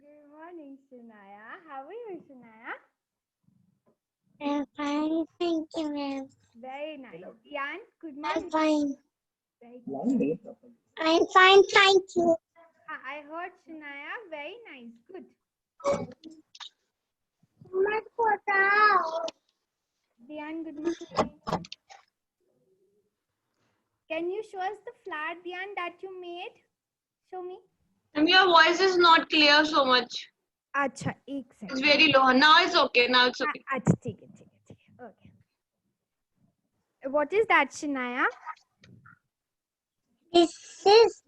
Good morning, Shania. How are you, Shania? I'm fine, thank you, ma'am. Very nice. Yan, good I'm morning. fine. Very good. I'm fine, thank you. I heard Shania. Very nice. Good. Dian, good morning. Can you show us the flower, Dian, that you made? Show me. And your voice is not clear so much. Acha, ek It's second. very low. Now it's okay. Now it's okay. Acha, take it. Okay. What is that, Shania? This is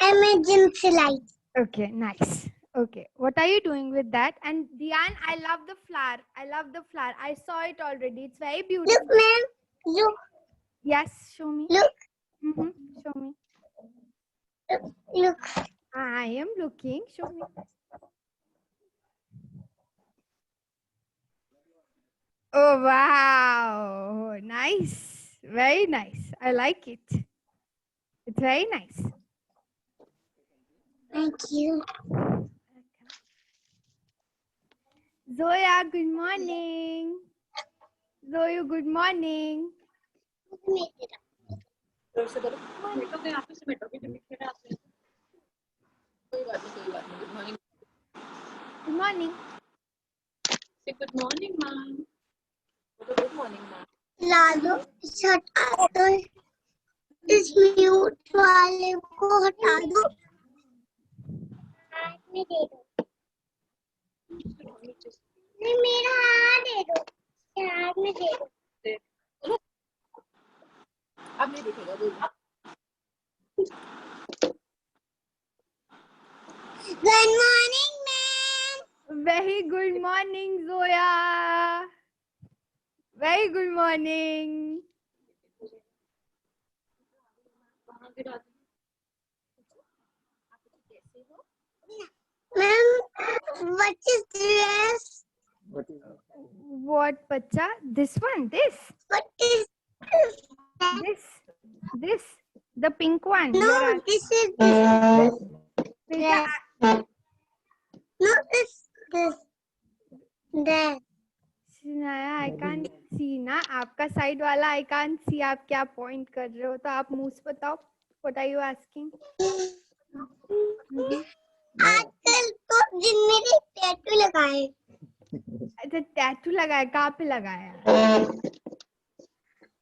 emergency light. Okay, nice. Okay, what are you doing with that? And Dian, I love the flower. I love the flower. I saw it already. It's very beautiful. Look, ma'am. Look, Yes, show me. look, Show me. look. I am looking. Show me. Oh, wow. Nice. Very nice. I like it. It's very nice. Thank you. Zoya, good morning. Zoya, good morning. Good morning. Say good morning, ma'am. Good morning, ma'am. लालो shut दो इस mute वाले को हटा दो हाथ में दे दो नहीं मेरा हाथ दे दो हाथ में दे दो अब नहीं दिखेगा बोल good morning ma'am Very good morning, Zoya. Very good morning. Ma'am what is this What, Pacha? This one? This? what is This? The pink one? no You're asking. this is Beta, no this that Shinaya, I can't see ना आपका side वाला I can't see आप क्या point कर रहे हो तो आप मुंह से बताओ what are you asking? आजकल तो दिन मेरे टैटू लगाए अच्छा टैटू लगाया कहाँ पे लगाया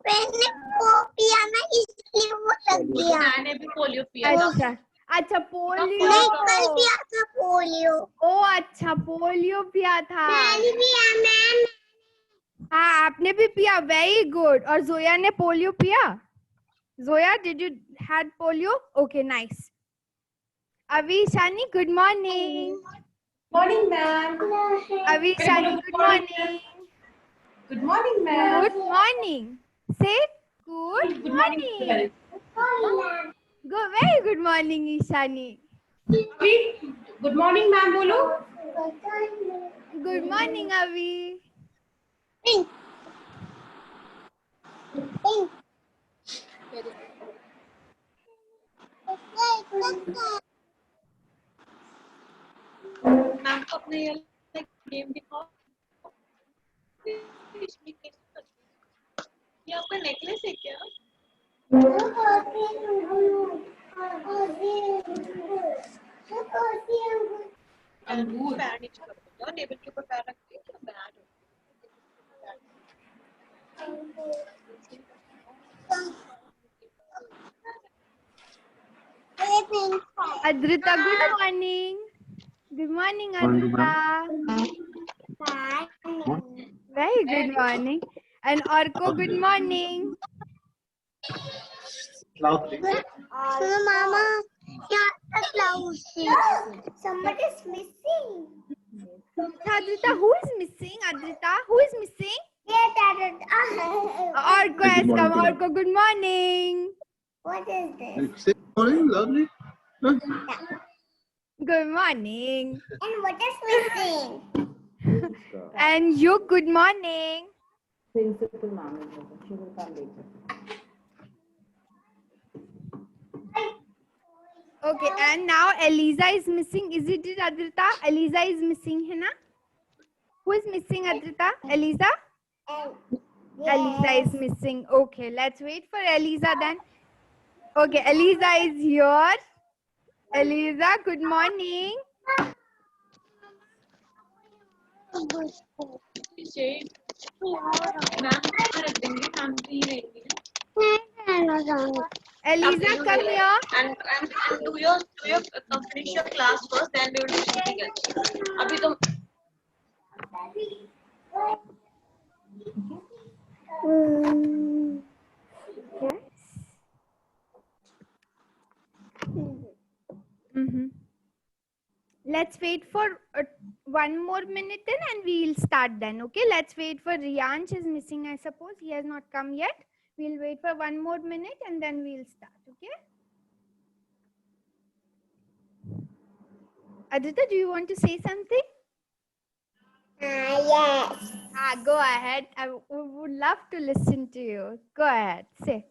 मैंने वो पिया ना इसलिए वो लग गया मैंने भी पोलियो पिया था। अच्छा अच्छा पोलियो नहीं कल पिया था पोलियो ओ अच्छा पोलियो पिया था मैंने पिया मैम हाँ आपने भी पिया वेरी गुड और जोया ने पोलियो पिया Zoya did you had polio okay nice अभी शानी गुड मॉर्निंग Morning, ma'am. अभी शानी good morning Good morning, ma'am. Good morning say good morning go very good morning Ishani Good morning, ma'am. बोलो. गुड मॉर्निंग अभी pink pink ma'am को अपने ये game दिखाओ। ये आपका नेकलेस है क्या? अंगूर. पैर नीचे कर दो। टेबल के ऊपर पैर रखते हैं क्या बैड हो? Adrita good morning good morning Adrita very good morning and Arko good morning Mama, yeah, the clouds. Somebody is missing. Adrita, who is missing? Adrita, who is missing? Yeah, that is. Orko has come. Orko, good morning. What is this? Say morning, lovely. Huh? Good morning. And what is missing? And you, good morning. Principal ma'am is over. She will come later. Okay, and now Eliza is missing. Is it Adrita? Eliza is missing, है ना? Who is missing, Adrita? Eliza? Eliza is missing. Okay, let's wait for Eliza then. Okay, Eliza is here. Eliza, good morning. Eliza, come here. And do your finish your class first, then we will do something else. अभी तो Let's wait for one more minute then and we'll start then. Okay, let's wait for Riyansh is missing, I suppose. He has not come yet. We'll wait for one more minute and then we'll start. Okay. Aditya, do you want to say something? Yes. Go ahead. I would love to listen to you. Go ahead. Say.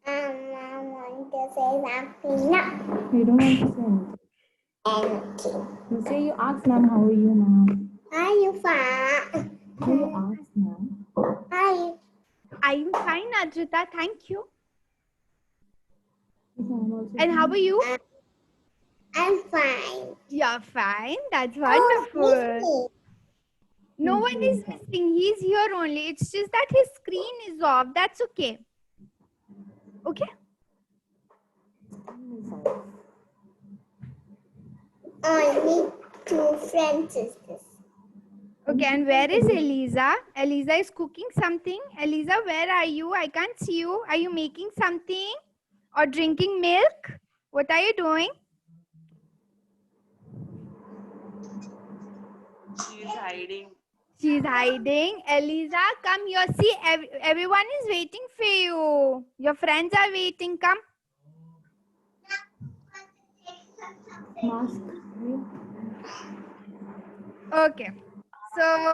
I want to say something now. You don't want to say anything. Anything. You say you ask ma'am, how are you, ma'am? Are you fine? Do you ask ma'am? Are you? I'm fine, Adrita. Thank you. Yes, I'm also And how are you? I'm fine. You're fine. That's Oh, wonderful. No Yes, one yes, is missing. He's here only. It's just that his screen is off. That's okay. Okay. Only 2 friends is this. Okay, and where is Eliza? Eliza is cooking something. Eliza, where are you? I can't see you. Are you making something or drinking milk? What are you doing? she's hiding. She's hiding. Eliza, come here. See, everyone is waiting for you. Your friends are waiting. Come. mask. Okay. So,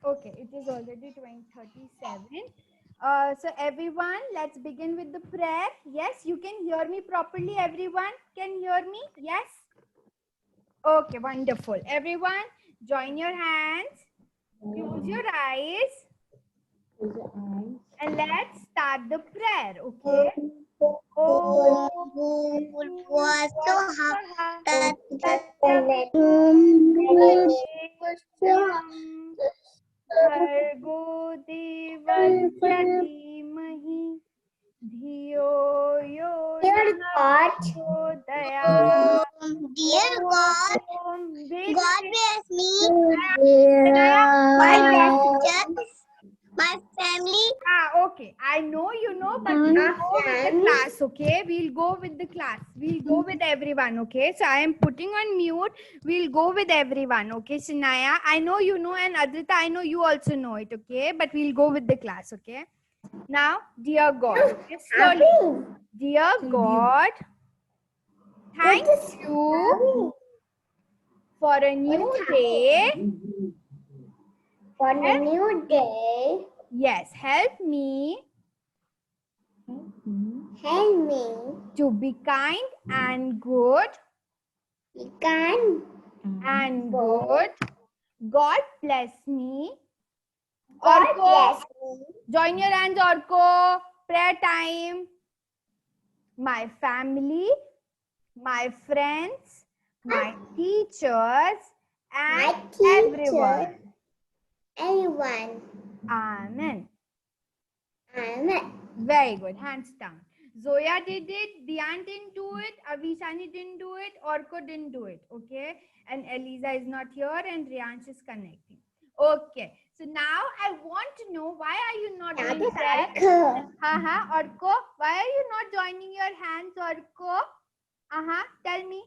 okay, it is already 20:37. So everyone, let's begin with the prayer. Yes, you can hear me properly. Everyone can hear me? Yes? Okay, wonderful. Everyone, join your hands. Close your eyes. Close your eyes. And let's start the prayer, okay? Oh, Was so hard. भर्गो देवस्य धीमहि धियो यो Dear God, प्रचोदयात्. dear God, Om God bless me, my my family. Okay. I know you know, but we'll go with the class, okay? We'll go with the class. We'll go with everyone, okay? So I am putting on mute. We'll go with everyone, okay? Shinaya, I know you know, and Adrita, I know you also know it, okay? But we'll go with the class, okay? Now, dear God, okay, slowly. Dear God, thank you for a new day. For a new day, Yes, help me help me to be kind and good be kind and good. God bless me. God Orko, bless me, join your hands, Orko. Prayer time. My family, my friends, my teachers, my and teacher, everyone. everyone. Amen. Amen. Very good. Hands down. Zoya did it. Dian didn't do it. Avishani didn't do it. Orko didn't do it. Okay. And Eliza is not here and Riyansh is connecting. Okay. So now I want to know, why are you not That doing is that? Orko. Orko, why are you not joining your hands, Orko? Tell me.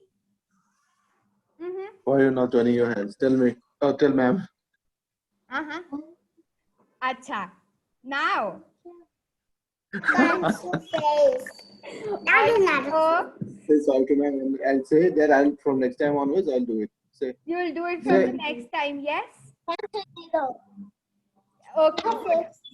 Why are you not joining your hands? Tell me. Oh, tell ma'am. Acha. Now. Can't you face? That is not Orko, Say sorry to ma'am and say that I'll from next time onwards I'll do it. Say. you will do it from the next time, yes? Okay, good.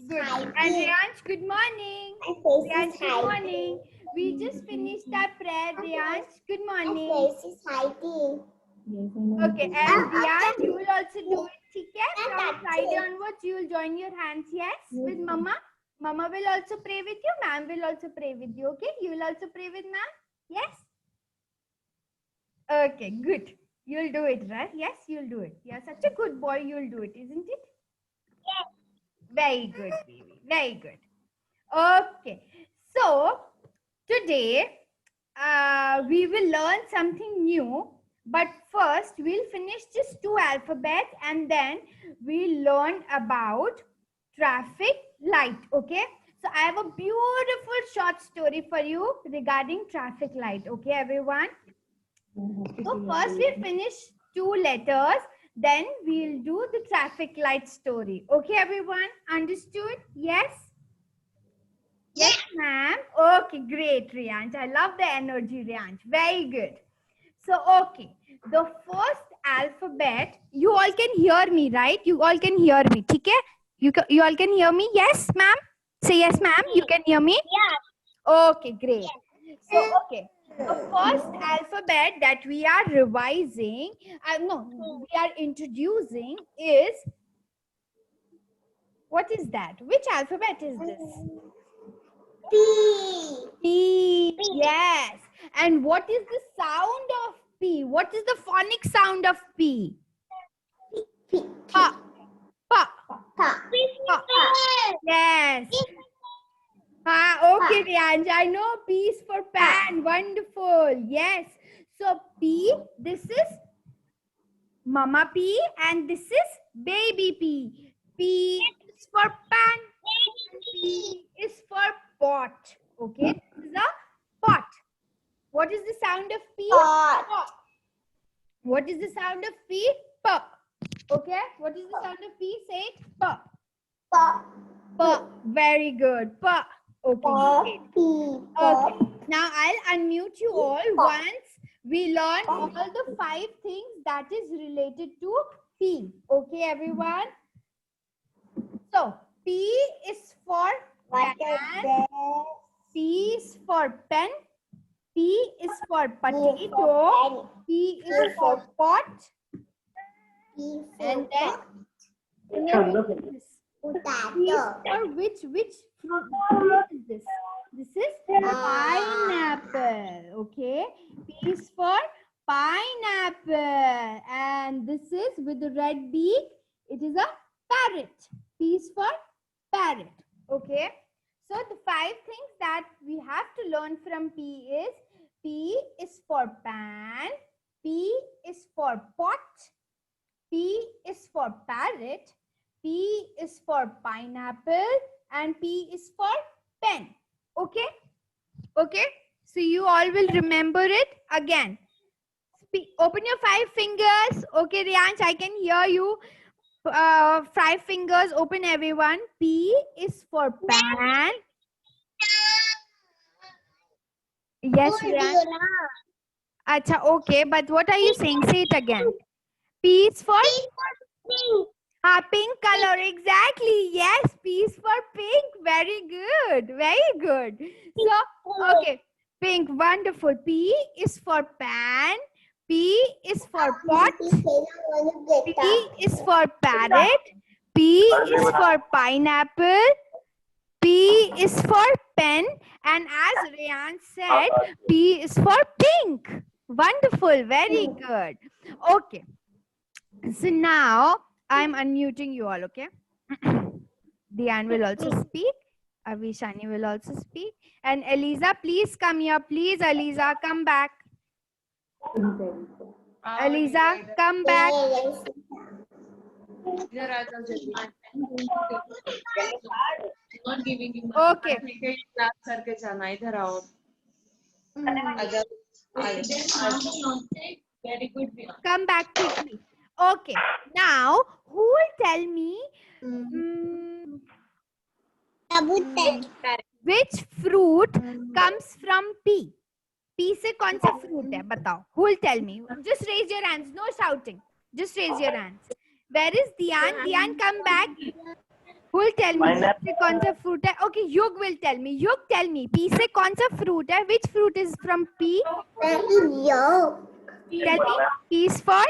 Good. And Riyansh, good morning. My face Riyansh, is good hiding. morning. We just finished our prayer, Riyansh. Good morning. This is Heidi. Yes, I know. Okay, and Riyansh, you will also do it, okay? From Friday onwards, you will join your hands, yes? With Mama. Mama will also pray with you. Ma'am will also pray with you, okay? You will also pray with Ma'am? Yes? Okay, good. You'll do it, right? Yes, you'll do it. You're such a good boy. You'll do it, isn't it? Yes. Very good, baby. Very good. Okay. So, today, we will learn something new. But first, we'll finish just 2 alphabets and then we'll learn about traffic light. Okay? So, I have a beautiful short story for you regarding traffic light. Okay, everyone? So first we'll finish 2 letters, then we'll do the traffic light story. Okay, everyone? Understood? Yes? Yes, ma'am. Okay, great, Riyansh. I love the energy, Riyansh. Very good. So, okay. The first alphabet, you all can hear me, right? You all can hear me. Okay? You all can hear me? Yes, ma'am? Say yes, ma'am. You can hear me? Yeah. Okay, great. So, okay. The first alphabet that we are revising, we are introducing is, what is that? Which alphabet is this? P. P. Yes. And what is the sound of P? What is the phonic sound of P? P. Pa. Pa. Pa. Pa. Yes. Okay, Riyansh, I know P is for pan. Wonderful. Yes. So P, this is Mama P and this is Baby P. P is for pan. P is for pot. Okay, this is a pot. What is the sound of P? Pot. What is the sound of P? P. Okay, what is the sound of P? Say it. P. Pa. P. Very good. P. Okay, great. Okay. Now I'll unmute you all once we learn all the 5 things that is related to P. Okay, everyone? So, P is for What is pan. this? P is for pen. P is for potato. P is for pot. P And then this. potato. P is for which fruit? What is this? This is pineapple. Okay. P is for pineapple. And this is with the red beak. It is a parrot. P is for parrot. Okay. So the 5 things that we have to learn from P is for pan. P is for pot. P is for parrot. P is for pineapple and P is for pen. Okay? Okay? So you all will remember it again. Open your 5 fingers. Okay, Riyansh, I can hear you. 5 fingers. Open, everyone. P is for pan. Yes, Riyansh. Acha, okay. But what are you saying? Say it again. P is for? Pink color, exactly. Yes, P is for pink. Very good. Very good. So, okay. Pink, wonderful. P is for pan. P is for pot. P is for parrot. P is for pineapple. P is for pen. And as Riyansh said, P is for pink. Wonderful. Very good. Okay. So now, I'm unmuting you all, okay? Diane will also speak. Avishani will also speak. And Eliza, please come here. Please, Eliza, come back. Eliza, come back. Not giving you Okay. Class करके जाना इधर आओ अगर very good Come back quickly. Okay. Now, who will tell me which fruit comes from P? P से कौन सा fruit है? बताओ. Who will tell me? Just raise your hands. No shouting. Just raise your hands. Where is Dian? Dian, come back. Who will tell me? Pineapple. से कौन सा fruit है? Okay, Yug will tell me. Yug, tell me. P से कौन सा fruit है? Which fruit is from P? Yo. Tell me. P is for?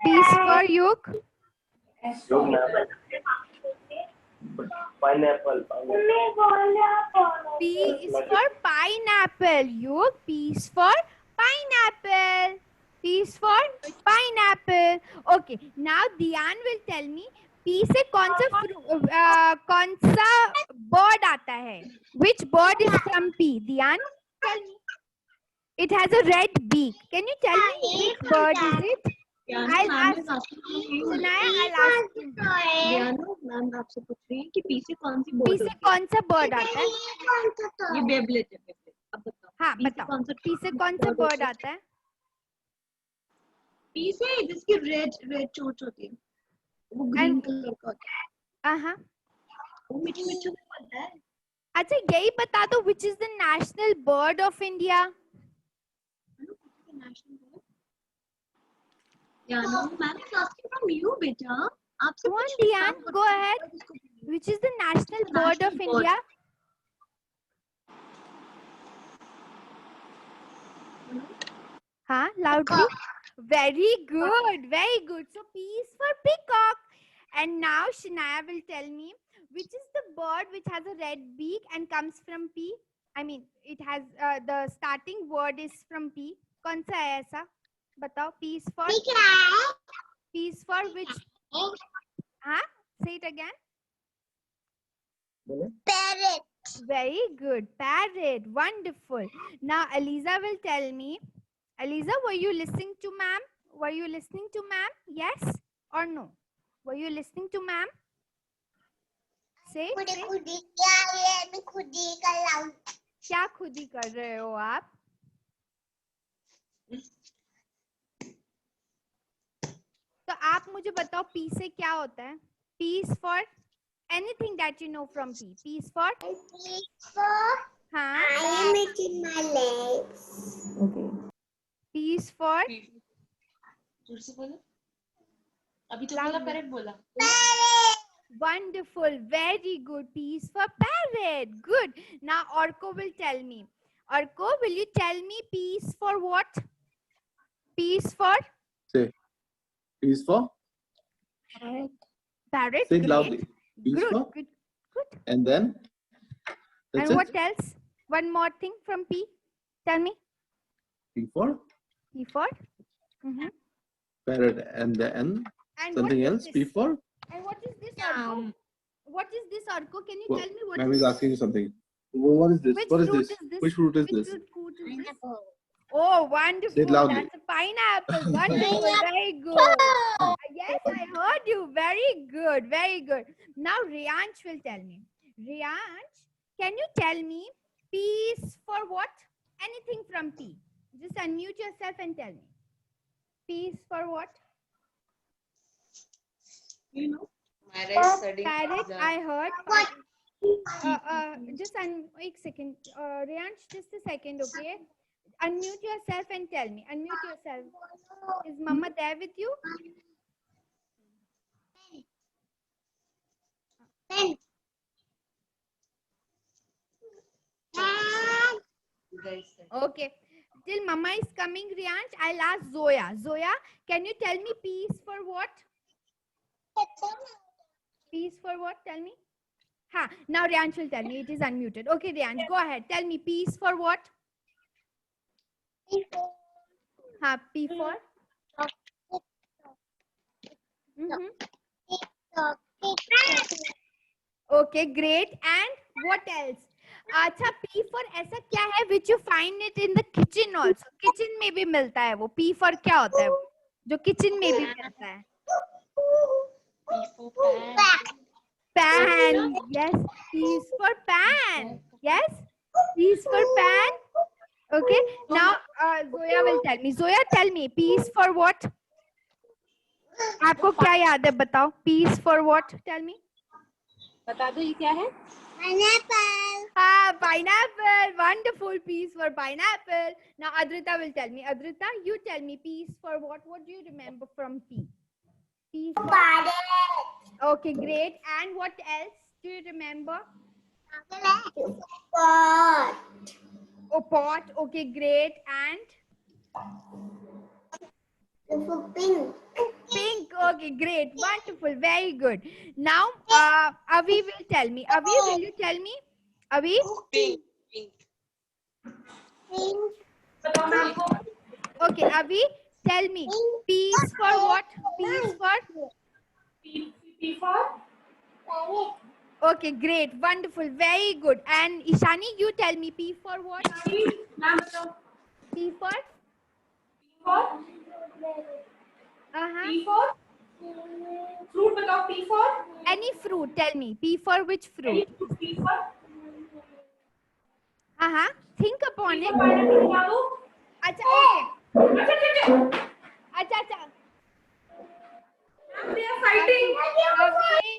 P is for Yug. Yog, ma'am. Pineapple. P is for pineapple. Yug. P is for pineapple. P is for pineapple. Okay. Now Dian will tell me. P से कौन सा bird आता है? Which bird is from P? Dian, tell me. It has a red beak. Can you tell me which bird is it? I'll ask. Sanaya, I'll ask you. Diano, ma'am आपसे पूछ रही है कि पी से कौन सी P board से कौन सा bird आता है? ये बेबलेट है बेबलेट अब बताओ हाँ, P से बताओ. कौन सा P से कौन सा bird आता है? पी से जिसकी रेड चोंच होती है वो ग्रीन कलर का होता है हाँ. वो मीठी मिर्चों में बनता है अच्छा, यही बता दो. Which is the national bird of India? Diano, ma'am is asking from you बेटा आपसे Go on, पूछ रही हूँ, Dian. आप Go बताओ, ahead. आप इसको बोलिए। Which is the national bird of National bird. India? हाँ, loudly. Very good, very good. So P is for peacock. And now Shania will tell me which is the bird which has a red beak and comes from P. I mean, it has the starting word is from P. कौन सा है ऐसा? बताओ. P is for? P is for which? हाँ? Say it again. Parrot. Very good. Parrot. Wonderful. Now Aliza will tell me. Aliza, were you listening to ma'am? Were you listening to ma'am? Yes or no? Were you listening to ma'am? Say. खुदी खुदी क्या ये मैं खुदी कर रहा हूँ. क्या खुद ही कर रहे हो आप? तो आप मुझे बताओ P से क्या होता है? P is for anything that you know from P. P is for? हाँ. I am eating my legs. Okay. P is for? जोर से बोलो अभी तो बोला पैरेट बोला Wonderful. Very good. P is for parrot. Good. Now Orko will tell me. Orko, will you tell me P is for what? P is for? Say. P is for? Parrot. Say it Great. loudly. P is Good. for? Good. Good. And then? That's And it? what else? One more thing from P. Tell me. P for? P for? Mhm. Parrot. And then? And Something what is else? this? P for? And what is this, Orko? What is this, Orko? Can you Well, tell me what Ma'am is is asking you something. What is this? Which What is fruit this? is this? Which fruit is Which this? fruit is this? Oh, wonderful. Say it loudly. That's a pineapple. Wonderful. Very good. Yes, I heard you. Very good. Very good. Now, Riyansh will tell me. Riyansh, can you tell me P is for what? Anything from P. Just unmute yourself and tell me. P is for what? you know Parrot, I heard. Just एक second. Riyansh, just a second, okay? Unmute yourself and tell me. Unmute yourself. Is Mama there with you? Pen. Okay. Till Mama is coming, Riyansh, I'll ask Zoya. Zoya, can you tell me P is for what? P is for what? Tell me. Ha. Now Riyansh will tell me. It is unmuted. Okay, Riyansh, go ahead. Tell me P is for what? Ha. P for? Mhm. Okay, great. And what else? अच्छा, P for ऐसा क्या है which you find it in the kitchen also. Kitchen में भी मिलता है वो. P for क्या होता है वो? जो kitchen में भी मिलता है. Pan. Yes. P is for pan. Yes. P is for pan. Okay. Now Zoya will tell me. Zoya, tell me. P is for what? आपको क्या याद है बताओ. P is for what? Tell me. बता दो ये क्या है Pineapple. Ah, pineapple. Wonderful. P is for pineapple. Now Adrita will tell me. Adrita, you tell me P is for what? What do you remember from P? P for Parrot. okay, great. And what else? Do you remember? Pot. Oh, pot. Okay, great. And Pink. pink. Okay, great. Wonderful. Very good. Now, Avi will tell me. Avi, will you tell me? Avi? Pink. Pink. Pink. Okay, Avi, tell me. P is for what? P is for? Parrot. Okay, great. Wonderful. Very good. And Ishani, you tell me. P for what? P for? Uh-huh. Fruit बताओ P for Any fruit. Tell me. P for which fruit? P for Uh-huh. Think upon it. pineapple बता दो Acha, okay. अच्छा ठीक है Acha. they are fighting Avi,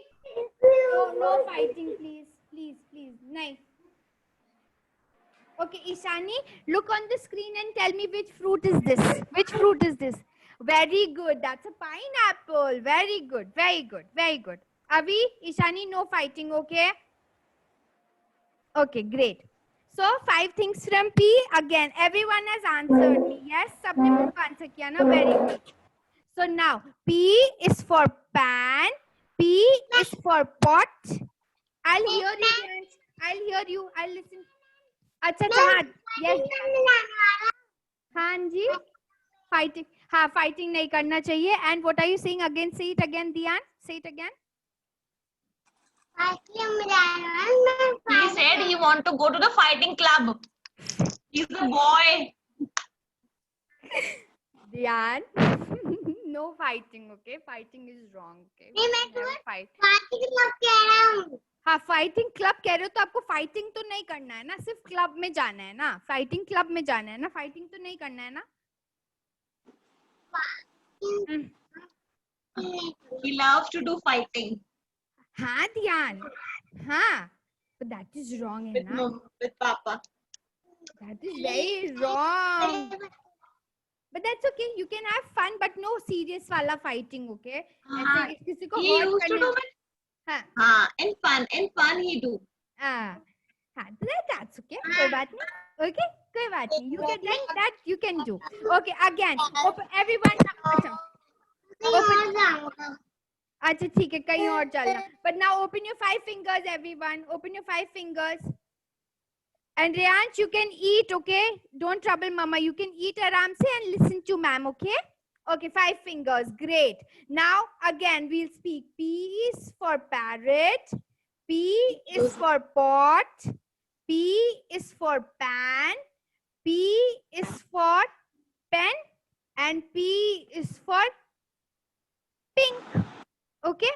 no fighting, please. Please. Nice. Okay, Ishani, look on the screen and tell me which fruit is this. Which fruit is this? Very good. That's a pineapple. Very good. Avi, Ishani, no fighting, okay? Okay, great. So, 5 things from P. Again, everyone has answered me. Yes, sabne mujhe answer kiya na. Very good. So, now, P is for pan. P is for pot. I'll hear you, friends. I'll hear you. I'll listen. Acha, haan. Yes. हाँ जी. Fighting. हाँ, fighting नहीं करना चाहिए. And what are you saying again? Say it again, Dian. Say it again. He said he want to go to the fighting club. He's a boy. Dian. No fighting, okay? Fighting is wrong, okay? नहीं, मैं Never तुम्हें fight. Party के लिए कह रहा हूँ. हाँ, fighting club कह रहे हो तो आपको फाइटिंग तो नहीं करना है ना, सिर्फ क्लब में जाना है ना, फाइटिंग क्लब में जाना है ना, फाइटिंग तो नहीं करना है ना. He loves to do fighting हाँ ध्यान, हाँ, but that is wrong है with ना, mom, with Papa. that is very wrong. But that's okay, you can have fun, but no serious वाला fighting, okay? हाँ, ऐसे किसी को he hurt used to करने. do it. हाँ, In fun he do. हाँ, that's okay, कोई बात नहीं, okay, कोई बात नहीं, you can that you can do. Okay, again, open, everyone. अच्छा ठीक है, कहीं और चलना. But now open your 5 fingers, everyone. Open your 5 fingers. And Riyansh, you can eat, okay? Don't trouble mama. You can eat aram se and listen to ma'am, okay? Okay, 5 fingers. Great. Now again we'll speak. P is for parrot. P is for pot. P is for pan. P is for pen. And P is for pink. Okay?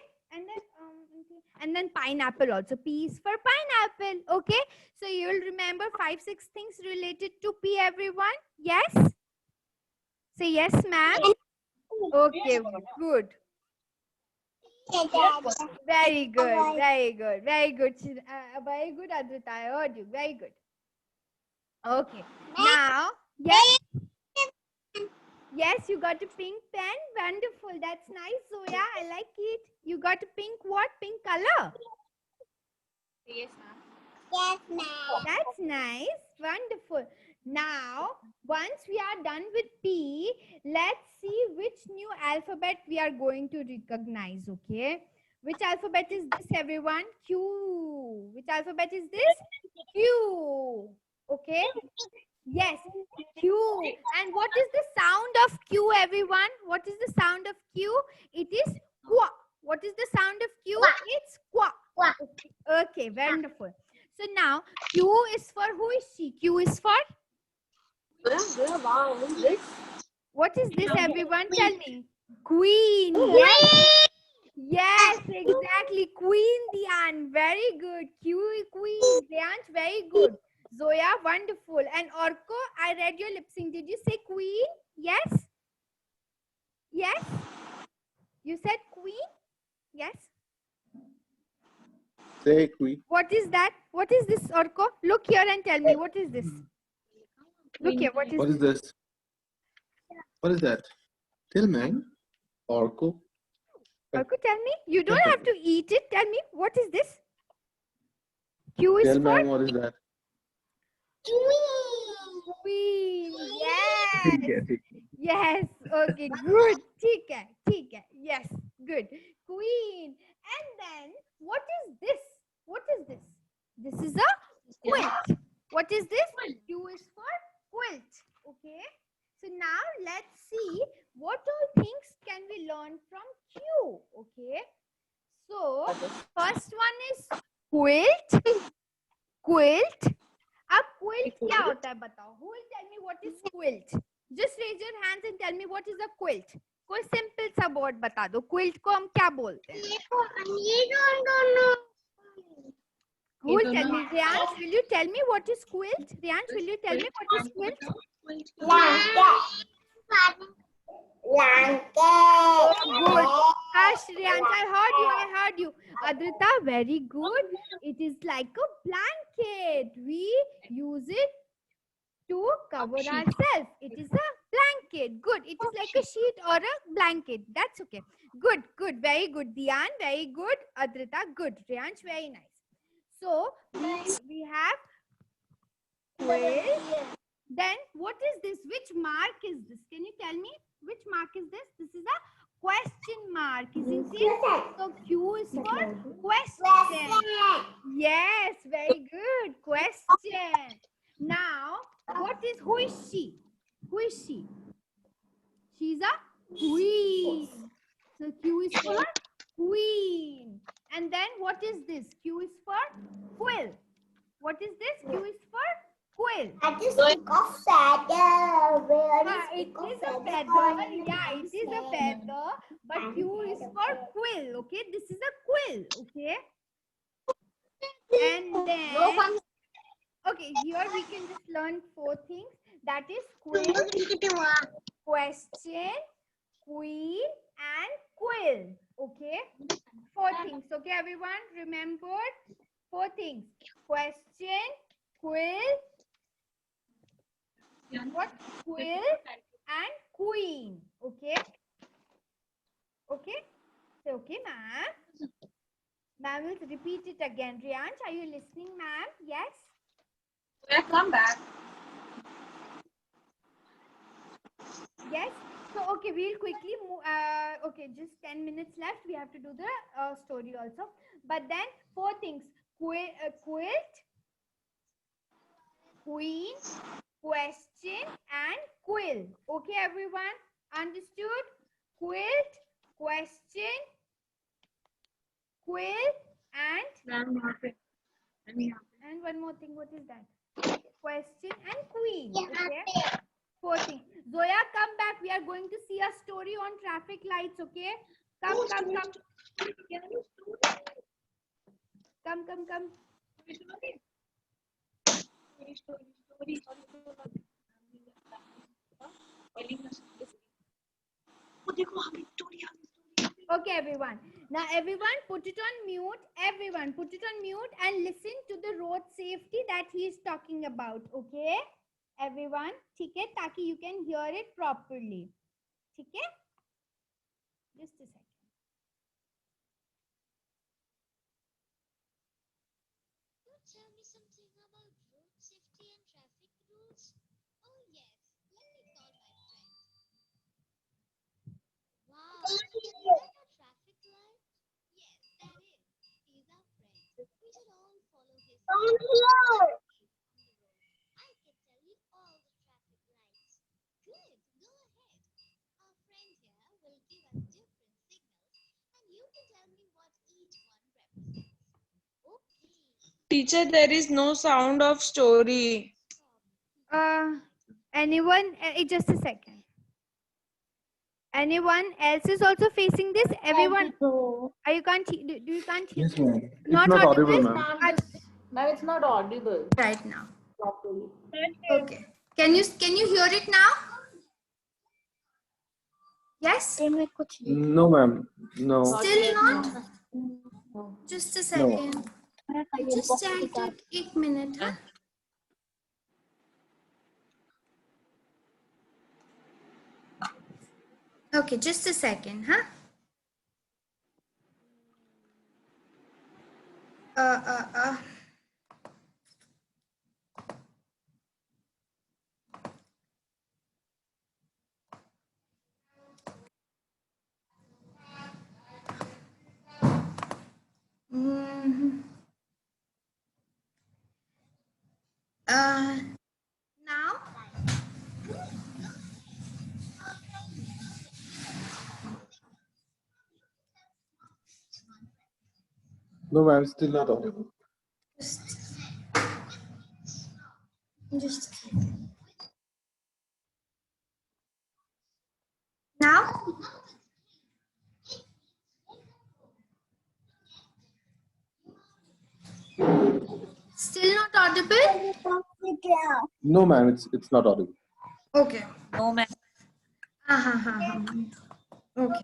And then pineapple also. P is for pineapple. Okay? So you will remember 5, 6 things related to P, everyone? Yes? Say yes, ma'am. Okay, good. Very good. Very good. Very good, Advita. I heard you. Very good. Okay. Now, yes. Yes, you got a pink pen. Wonderful. That's nice, Zoya. I like it. You got a pink what? Pink color? Yes, ma'am. Yes, ma'am. That's nice. Wonderful. Now, once we are done with P, let's see which new alphabet we are going to recognize, okay? Which alphabet is this, everyone? Q. Which alphabet is this? Q. Okay? Yes, Q. And what is the sound of Q, everyone? What is the sound of Q? It is qua. What is the sound of Q? Qua. It's qua. Qua. Okay, wonderful. So now, Q is for, who is she? Q is for? What is this, everyone? Tell me. Queen. Yes. Yes, exactly. Queen, Dian. Very good. Q, Queen. Dian, very good. Zoya, wonderful. And Orko, I read your lip sync. Did you say queen? Yes? Yes? You said queen? Yes? Say queen. What is that? What is this, Orko? Look here and tell me. What is this? Look here. What What is this? What is that? Tell man. Orko. Arku, tell me. You don't have to eat it. Tell me, what is this? Q is Tell for ma'am what is that? queen. ठीक Yes. है, ठीक है. Yes. Okay. Good. ठीक है. Yes. Good. Queen. And then, what is this? What is this? This is a quilt. What is this? Q is for quilt. Okay. So now let's see what all things can we learn from Q. Okay. So first one is quilt. Quilt. अब quilt क्या होता है बताओ? Who will tell me what is quilt? Just raise your hands and tell me what is a quilt. कोई simple सा word बता दो. Quilt को हम क्या बोलते हैं? Who will tell me? Riyansh, will you tell me what is quilt? Riyansh, will you tell me what is quilt? Good. Hush, Riyansh, I heard you. Adrita, very good. It is like a blanket. We use it to cover ourselves. It is a blanket. Good. It is like a sheet or a blanket. That's okay. Good. Very good. Diyan, very good. Adrita, good. Riyansh, very nice. So, we have quilt. Then, what is this? Which mark is this? Can you tell me? Which mark is this? This is a question mark, isn't it? So, Q is for question. Yes, very good. Question. Now, who is she? Who is she? She's a queen. So, Q is for queen. And then, what is this? Q is for quill. What is this? Q is for quill. That is stick of feather. Where is It stick of is a feather? feather. Yeah, it is a feather. But Q is for quill. Okay, this is a quill. Okay. And then, okay, here we can just learn 4 things. That is quill, question, queen, and quill. Okay. 4 things. Okay, everyone. Remember 4 things. Question, quill, what? Quill and queen. Okay. Okay. So, okay, ma'am. Ma'am will repeat it again. Riyansh, are you listening, ma'am? Yes. Yeah, come back. Yes. So, okay, we'll quickly move. Okay, just 10 minutes left. We have to do the story also. But then 4 things. Quilt, queen, question, and quill. Okay, everyone? Understood? Quilt, question, quill, and one more thing. What is that? Question and queen. Okay. 4 things. Zoya, come back. We are going to see a story on traffic lights. Okay. Come. Okay, everyone. Now, everyone, put it on mute. Everyone, put it on mute and listen to the road safety that he is talking about. Okay, everyone. ठीक है, ताकि you can hear it properly. ठीक है? Just a second. Tell me something about road safety and traffic rules. Oh yes, let me call my friend. Wow, is that a traffic light? Yes, that is. He's our friend. We should all follow his. I can tell you all the traffic lights. Good, go ahead. Our friend here will give us different signals, and you can tell me what each one represents. Okay. Teacher, there is no sound of story. Anyone? Just a second. Anyone else is also facing this? Everyone? You can't. Do you can't hear? Yes, ma'am. It's Not not audible, audible, ma'am. Now it's not audible right now. properly. Okay. Can you hear it now? Yes? No, ma'am. No. Still not? No. Just a second. Just check it. 1 minute. Huh? Okay, just a second, huh? Mhm. Now, No, ma'am, still not audible. just now. Still not audible? No, ma'am, it's not audible. Okay. No, ma'am. Okay.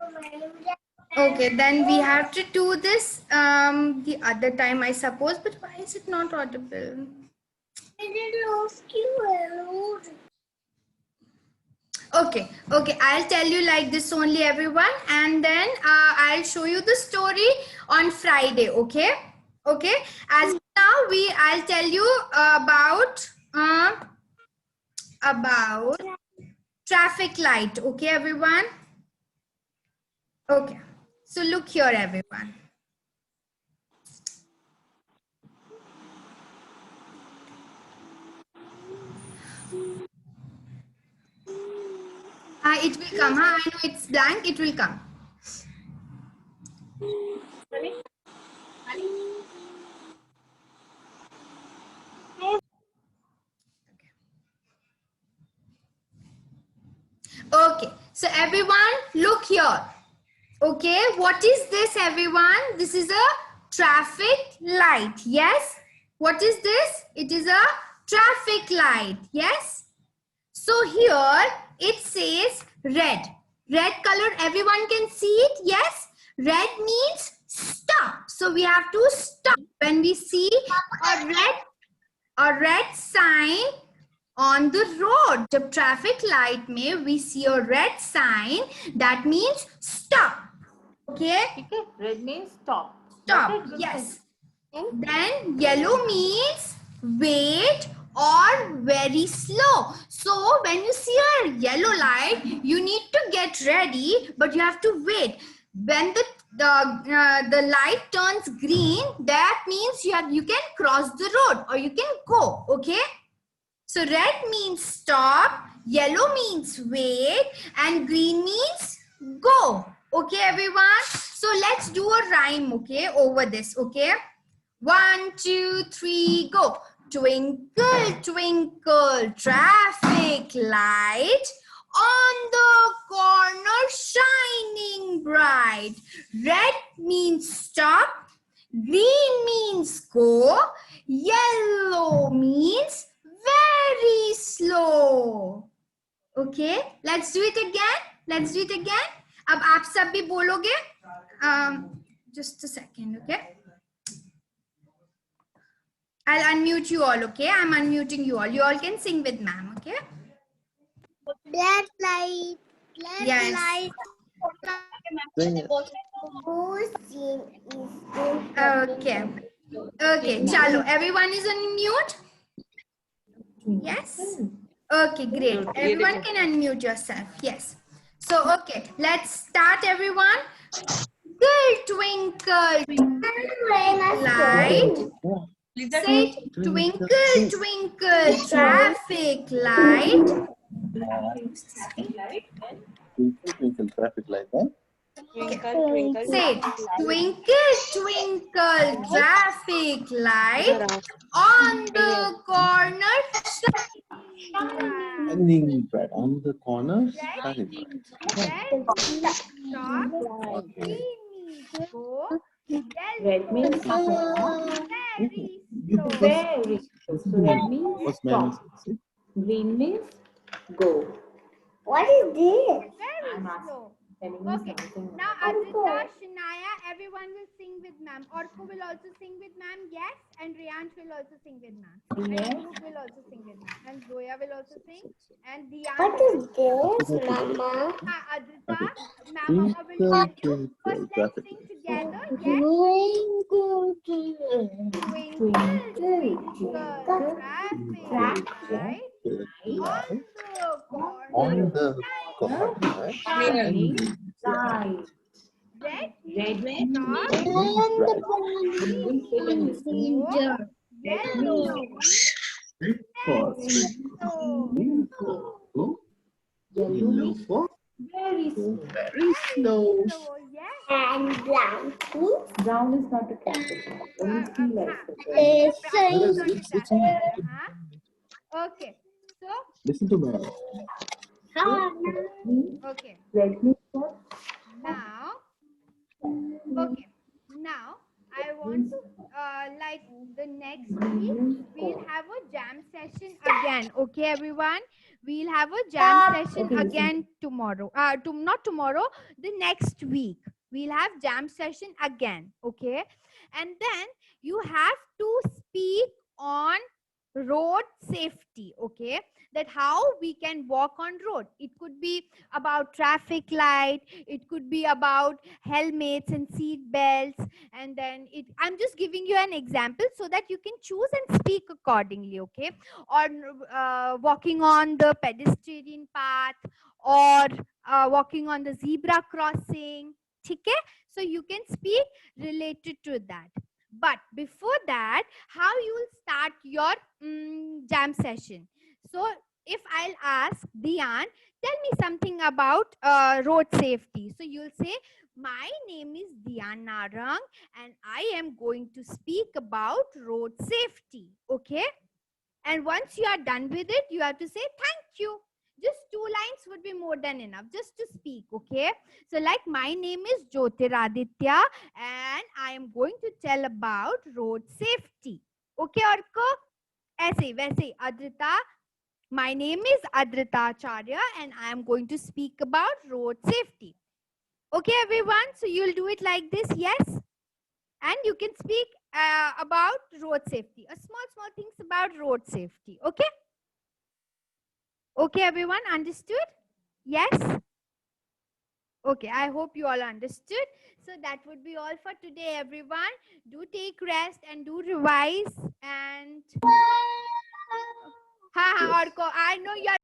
Okay, then we have to do this the other time, I suppose. But why is it not audible? Okay, okay, I'll tell you like this only, everyone, and then I'll show you the story on Friday. Okay, okay. As now I'll tell you about traffic light. Okay, everyone. Okay, so look here, everyone. It will come. I know it's blank. It will come. Okay, so everyone, look here. Okay, what is this, everyone? This is a traffic light. Yes. What is this? It is a traffic light. Yes. So here it says red. Red color, everyone can see it. Yes. Red means stop. So we have to stop when we see a red sign on the road. जब traffic light में we see a red sign, that means stop. Okay. Okay. Red means stop. Stop. Got it? Yes. Then yellow means wait or very slow. So when you see a yellow light, you need to get ready, but you have to wait. When the light turns green, that means you can cross the road or you can go. Okay. So red means stop, yellow means wait, and green means go. Okay, everyone? So let's do a rhyme, okay, over this, okay? 1, 2, 3, go. Twinkle, twinkle, traffic light on the corner shining bright. Red means stop, green means go, yellow means very slow. Okay, let's do it again. Let's do it again. अब आप सब भी बोलोगे. Just a second, okay? I'll unmute you all, okay? I'm unmuting you all. You all can sing with ma'am, okay? Black light. Black Yes. light. Sing it. Whose scene is Okay. Okay, chalo. Everyone is on mute? Yes? Okay, great. Everyone can unmute yourself. Yes. So, okay, let's start, everyone. Twinkle, twinkle, light. Say, twinkle, twinkle, traffic light. Twinkle, twinkle, traffic light, huh? Twinkle, twinkle. Say, twinkle, twinkle, traffic light on the corner. Shining bright on the corner. Shining bright. Red stop, green means go, Red means stop. very You slow. Very slow. So red means What's ma'am stop. say? Green means go. What is this? Very I'm asking. slow. Telling me Okay. something. Now Adita, Shanaya, everyone will sing with ma'am. Orko will also sing with ma'am, yes. And Riyansh will also sing with ma'am. Yes. And Dhruv will also sing with ma'am. And Zoya will also sing. And Diyan. What is this, Mama? Adita, ma'am will Twinkle, tell you. twinkle, First, let's traffic sing light. together. Yes. Twinkle, twinkle. Twinkle, twinkle, traffic light On the corner corner, Shining shining bright. red Red means means stop, Don't sit and listen. yellow means for slow, window. Yellow Yellow means for very slow. very slow. so yes. Brown is not a capital. Only C like that. Okay, so Listen to me. okay, Red means what? now okay, now I want to like the next week we'll have a jam session again. Okay, everyone, we'll have a jam session Okay, listen. again tomorrow. Not tomorrow, the next week we'll have jam session again. Okay, and then you have to speak on road safety. Okay, that how we can walk on road. It could be about traffic light, it could be about helmets and seat belts, and then I'm just giving you an example so that you can choose and speak accordingly. Okay, or walking on the pedestrian path, or walking on the zebra crossing. Okay, so you can speak related to that. But before that, how you will start your jam session? So if I'll ask Dian, tell me something about road safety. So you'll say, my name is Dian Narang and I am going to speak about road safety. Okay? And once you are done with it, you have to say thank you. Just 2 lines would be more than enough just to speak. Okay? So like, my name is Jyotiraditya and I am going to tell about road safety. Okay, Orko? ऐसे वैसे Adrita. My name is Adrita Acharya and I am going to speak about road safety. Okay, everyone? So you'll do it like this, yes? And you can speak about road safety. Small things about road safety. Okay? Okay, everyone? Understood? Yes? Okay, I hope you all understood. So that would be all for today, everyone. Do take rest and do revise. And Orko, I know you are